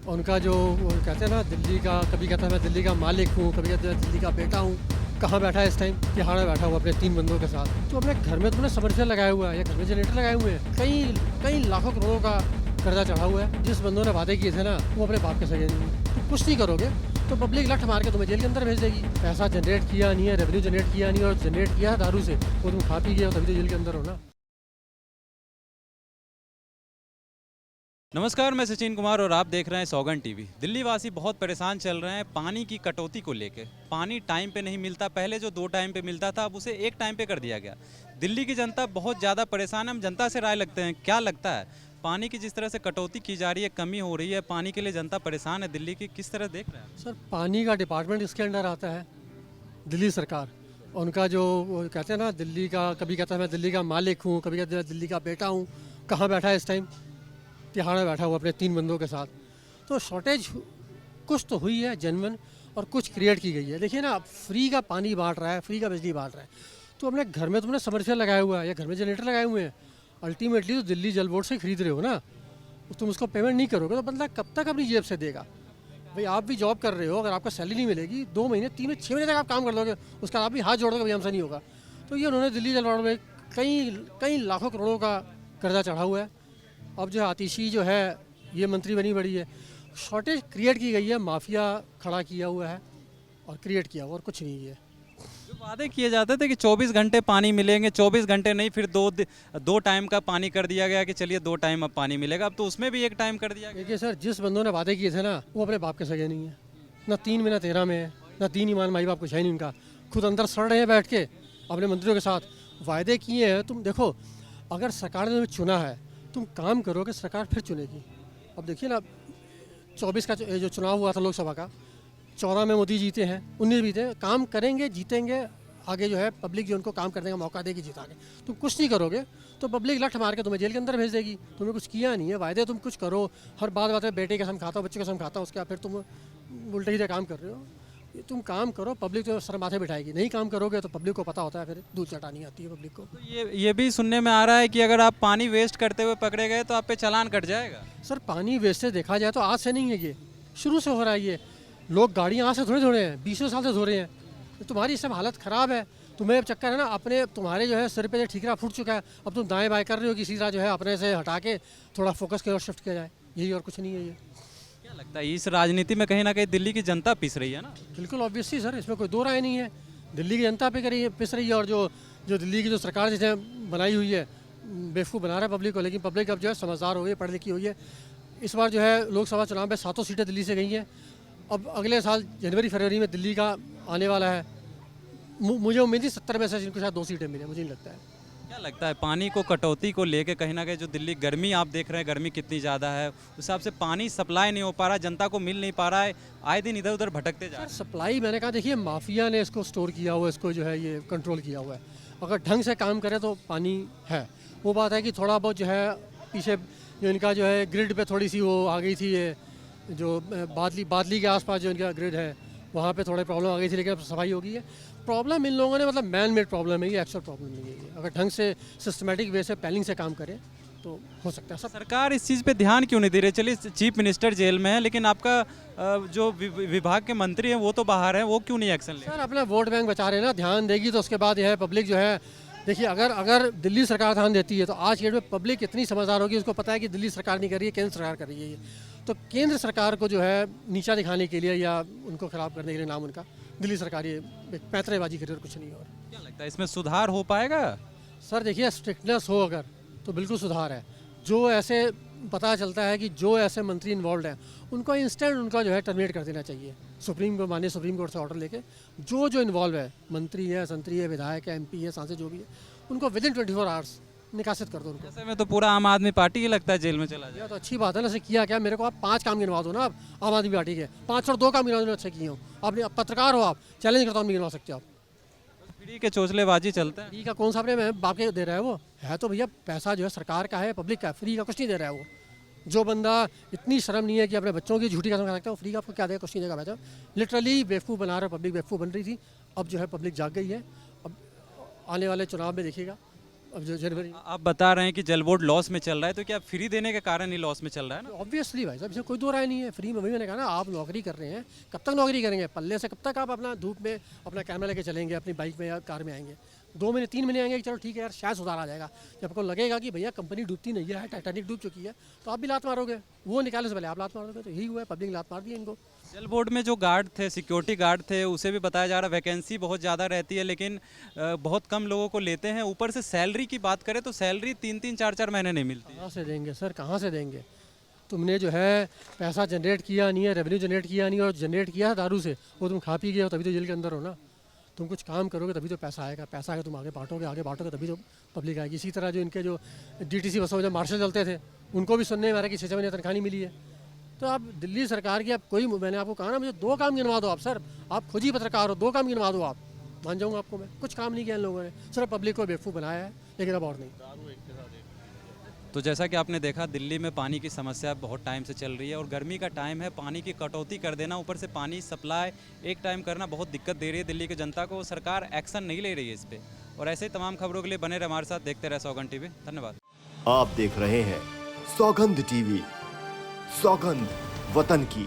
उनका जो वो कहते हैं ना, दिल्ली का, कभी कहता है मैं दिल्ली का मालिक हूँ, कभी कहता है दिल्ली का बेटा हूँ। कहाँ बैठा है इस टाइम? यहाँ में बैठा हुआ अपने 3 बंदों के साथ। तो अपने घर में तुमने समरसेल लगाया हुआ है या घर में जनरेटर लगाए हुए हैं, कई कई लाखों करोड़ों का कर्जा चढ़ा हुआ है। जिस बंदों ने वादे किए थे ना, वो अपने बाप के सगे नहीं है। तो कुछ नहीं करोगे तो पब्लिक लठ मार के तुम्हें जेल के अंदर भेज देगी। पैसा जनरेट किया नहीं है, रेवेन्यू जनरेट किया नहीं है, और जनरेट किया है दारू से, वो तुम खा पी गए हो, तभी तो जेल के अंदर हो ना। नमस्कार, मैं सचिन कुमार और आप देख रहे हैं सौगन टीवी। दिल्ली वासी बहुत परेशान चल रहे हैं पानी की कटौती को लेके। पानी टाइम पे नहीं मिलता, पहले जो 2 टाइम पे मिलता था अब उसे 1 टाइम पे कर दिया गया। दिल्ली की जनता बहुत ज़्यादा परेशान है। हम जनता से राय लगते हैं, क्या लगता है पानी की जिस तरह से कटौती की जा रही है, कमी हो रही है, पानी के लिए जनता परेशान है दिल्ली की, किस तरह देख रहे हैं? सर, पानी का डिपार्टमेंट इसके अंडर आता है, दिल्ली सरकार। उनका जो वो कहते हैं ना, दिल्ली का, कभी कहता है मैं दिल्ली का मालिक हूँ, कभी कहता है दिल्ली का बेटा हूँ। कहाँ बैठा है इस टाइम? यहाँ में बैठा हुआ अपने 3 बंदों के साथ। तो शॉर्टेज कुछ तो हुई है जेन्युइन, और कुछ क्रिएट की गई है। देखिए ना, फ्री का पानी बांट रहा है, फ्री का बिजली बांट रहा है। तो अपने घर में तुमने समरसेल लगाया हुआ है या घर में जनरेटर लगाए हुए हैं, अल्टीमेटली तो दिल्ली जल बोर्ड से खरीद रहे हो ना। तो तुम उसको पेमेंट नहीं करोगे तो बंदा कब तक अपनी जेब से देगा? भाई, आप भी जॉब कर रहे हो, अगर आपका सैलरी नहीं मिलेगी 2 महीने, 3 महीने, 6 महीने तक आप काम कर लोगे, उसका आप भी हाथ जोड़ दोगे, भाई हमसे नहीं होगा। तो ये उन्होंने दिल्ली जल बोर्ड में कई कई लाखों करोड़ों का कर्जा चढ़ा हुआ है। अब जो है आतिशी जो है, ये मंत्री बनी बड़ी है। शॉर्टेज क्रिएट की गई है, माफिया खड़ा किया हुआ है और क्रिएट किया हुआ, और कुछ नहीं है। जो वादे किए जाते थे कि 24 घंटे पानी मिलेंगे, 24 घंटे नहीं, फिर दो टाइम का पानी कर दिया गया कि चलिए 2 टाइम अब पानी मिलेगा। अब तो उसमें भी 1 टाइम कर दिया गया। देखिए सर, जिस बंदों ने वादे किए थे ना, वो अपने बाप के सगे नहीं है। ना 3 में ना 13 में है, ना 3 ईमान माई बाप कुछ है नहीं उनका। खुद अंदर सड़ रहे हैं बैठ के अपने मंत्रियों के साथ। वायदे किए हैं, तुम देखो, अगर सरकार ने तुम्हें चुना है, तुम काम करोगे, सरकार फिर चुनेगी। अब देखिए ना, 24 का जो चुनाव हुआ था लोकसभा का, 14 में मोदी जीते हैं, 19 जीते, काम करेंगे, जीतेंगे। आगे जो है पब्लिक जो उनको काम करने का मौका देगी जिता के। तुम कुछ नहीं करोगे तो पब्लिक लठ मार के तुम्हें जेल के अंदर भेज देगी। तुमने कुछ किया नहीं है, वायदे तुम कुछ करो। हर बात बात में बेटे कसम खाता हूँ, बच्चे कसम खाता हूँ, उसके बाद फिर तुम उल्टे सीधे काम कर रहे हो। ये तुम काम करो, पब्लिक तो सर माथे बिठाएगी। नहीं काम करोगे तो पब्लिक को पता होता है, फिर दूध चटानी आती है पब्लिक को। तो ये भी सुनने में आ रहा है कि अगर आप पानी वेस्ट करते हुए पकड़े गए तो आप पे चालान कट जाएगा। सर, पानी वेस्टेज देखा जाए तो आज से नहीं है, ये शुरू से हो रहा है। ये लोग गाड़ियाँ आज से थोड़े धो रहे हैं, 20 साल से धो रहे हैं। तो तुम्हारी सब हालत ख़राब है। तुम्हें अब चक्कर है ना, अपने तुम्हारे जो है सिर पे जो ठीकरा फूट चुका है, अब तुम दाएं बाएं कर रहे हो कि सीधा जो है अपने से हटा के थोड़ा फोकस की ओर शिफ्ट किया जाए। यही, और कुछ नहीं है ये। क्या लगता है इस राजनीति में कहीं ना कहीं दिल्ली की जनता पिस रही है ना? बिल्कुल ऑब्वियसली सर, इसमें कोई दो राय नहीं है। दिल्ली की जनता पे करी पिस रही है, और जो जो दिल्ली की जो सरकार जिसे बनाई हुई है, बेवकूफ़ बना रहा है पब्लिक को। लेकिन पब्लिक अब जो है समझदार हो गई, पढ़ लिखी हुई है। इस बार जो है लोकसभा चुनाव में 7 सीटें दिल्ली से गई हैं। अब अगले साल जनवरी फरवरी में दिल्ली का आने वाला है। मुझे उम्मीद है 70 में से इनको शायद 2 सीटें मिले, मुझे नहीं लगता है। क्या लगता है पानी को कटौती को लेके कहीं ना कहीं जो दिल्ली गर्मी आप देख रहे हैं, गर्मी कितनी ज़्यादा है, उस हिसाब से पानी सप्लाई नहीं हो पा रहा, जनता को मिल नहीं पा रहा है, आए दिन इधर उधर भटकते जा रहे हैं। सप्लाई, मैंने कहा देखिए, माफिया ने इसको स्टोर किया हुआ है, इसको जो है ये कंट्रोल किया हुआ है। अगर ढंग से काम करे तो पानी है। वो बात है कि थोड़ा बहुत जो है पीछे जो इनका जो है ग्रिड पे थोड़ी सी वो आ गई थी, ये जो बादली के आसपास जो इनका ग्रिड है, वहाँ पे थोड़ी प्रॉब्लम आ गई थी, लेकिन अब सफाई हो गई है। प्रॉब्लम इन लोगों ने, मतलब मैन मेड प्रॉब्लम है ये, एक्चुअल प्रॉब्लम नहीं है ये। अगर ढंग से सिस्टमेटिक वे से प्लानिंग से काम करे तो हो सकता है सब। सरकार इस चीज़ पे ध्यान क्यों नहीं दे रही? चलिए चीफ मिनिस्टर जेल में है, लेकिन आपका जो विभाग के मंत्री हैं वो तो बाहर हैं, वो क्यों नहीं एक्शन ले? सर, अपना वोट बैंक बचा रहे हैं ना। ध्यान देगी तो उसके बाद यह है पब्लिक जो है, देखिए, अगर अगर दिल्ली सरकार ध्यान देती है तो आज के डेट में पब्लिक इतनी समझदार होगी, उसको पता है कि दिल्ली सरकार नहीं कर रही है, केंद्र सरकार कर रही है ये। तो केंद्र सरकार को जो है नीचा दिखाने के लिए या उनको खराब करने के लिए, नाम उनका दिल्ली सरकार, ये पैंतरेबाजी करी और कुछ नहीं। और क्या लगता है इसमें सुधार हो पाएगा? सर देखिए, स्ट्रिक्टनेस हो अगर, तो बिल्कुल सुधार है। जो ऐसे पता चलता है कि जो ऐसे मंत्री इन्वॉल्व हैं, उनको इंस्टेंट उनका जो है टर्मिनेट कर देना चाहिए। सुप्रीम कोर्ट से ऑर्डर लेके जो जो इन्वॉल्व है, मंत्री है, संतरी है, विधायक है, MP है, सांसद जो भी है, उनको विदिन 24 आवर्स निकासित कर दो उनको। ऐसे में तो पूरा आम आदमी पार्टी ही लगता है जेल में चला जाए। यह तो अच्छी बात है ना। से किया क्या? मेरे को आप 5 काम गिनवा दो ना, आप आम आदमी पार्टी के 5 और 2 काम गिनवा दो, अच्छे किए हो। आप पत्रकार हो, आप चैलेंज करता हूँ, नहीं गिनवा सकते आप। फ्री के चोचलेबाजी चलते हैं। फ्री का कौन सा अपने बाप के दे रहा है? वो है तो भैया पैसा जो है सरकार का है, पब्लिक का है। फ्री का कुछ नहीं दे रहा है वो। जो बंदा इतनी शर्म नहीं है कि अपने बच्चों की झूठी कसम खा सकता है, वो फ्री का आपको क्या देगा? कुछ नहीं देगा भाई साहब। लिटरली बेवकूफ़ बना रहा है, पब्लिक बेवकूफ़ बन रही थी। अब जो है पब्लिक जाग गई है। अब आने वाले चुनाव में देखिएगा, अब जो जनवरी, आप बता रहे हैं कि जल बोर्ड लॉस में चल रहा है, तो क्या फ्री देने के कारण ही लॉस में चल रहा है ना? ऑब्वियसली भाई साहब इसमें कोई दो राय नहीं है। फ्री में, वही मैंने कहा ना, आप नौकरी कर रहे हैं, कब तक नौकरी करेंगे? पल्ले से कब तक आप अपना धूप में अपना कैमरा लेके चलेंगे, अपनी बाइक में या कार में आएंगे? 2 महीने 3 महीने आएंगे कि चलो ठीक है यार शायद सुधार आ जाएगा। जब आपको लगेगा कि भैया कंपनी डूबती नहीं है, टाइटैनिक डूब चुकी है, तो आप भी लात मारोगे। वो निकालने से पहले आप लात मारोगे, तो यही हुआ है, पब्लिक लात मार दी है इनको। जल बोर्ड में जो गार्ड थे, सिक्योरिटी गार्ड थे, उसे भी बताया जा रहा है वैकेंसी बहुत ज़्यादा रहती है, लेकिन बहुत कम लोगों को लेते हैं। ऊपर से सैलरी की बात करें तो सैलरी 3-3 4-4 महीने नहीं मिलती। कहाँ से देंगे सर, कहाँ से देंगे? तुमने जो है पैसा जनरेट किया नहीं है, रेवेन्यू जनरेट किया नहीं है, और जनरेट किया है दारू से, वो तुम खा पी गए हो तभी तो जेल के अंदर हो ना। तुम कुछ काम करोगे तभी तो पैसा आएगा, पैसा आएगा तुम आगे बांटोगे तभी तो पब्लिक आएगी। इसी तरह जो इनके जो डीटीसी बसों में जो मार्शल चलते थे, उनको भी सुनने में आ रहा है कि 6-6 महीने तनख्वाह नहीं मिली है। तो आप दिल्ली सरकार की, आप कोई, मैंने आपको कहा ना, मुझे 2 काम गिनवा दो आप सर, आप खुद ही पत्रकार हो, 2 काम गिनवा दो आप, मान जाऊँगा आपको मैं। कुछ काम नहीं किया इन लोगों ने, सिर्फ पब्लिक को बेवकूफ़ बनाया है, लेकिन अब और नहीं। तो जैसा कि आपने देखा, दिल्ली में पानी की समस्या बहुत टाइम से चल रही है और गर्मी का टाइम है, पानी की कटौती कर देना, ऊपर से पानी सप्लाई एक टाइम करना बहुत दिक्कत दे रही है दिल्ली की जनता को। सरकार एक्शन नहीं ले रही है इस पर। और ऐसे ही तमाम खबरों के लिए बने रहे हमारे साथ, देखते रहे सौगंध टीवी। धन्यवाद। आप देख रहे हैं सौगंध टीवी, सौगंध वतन की।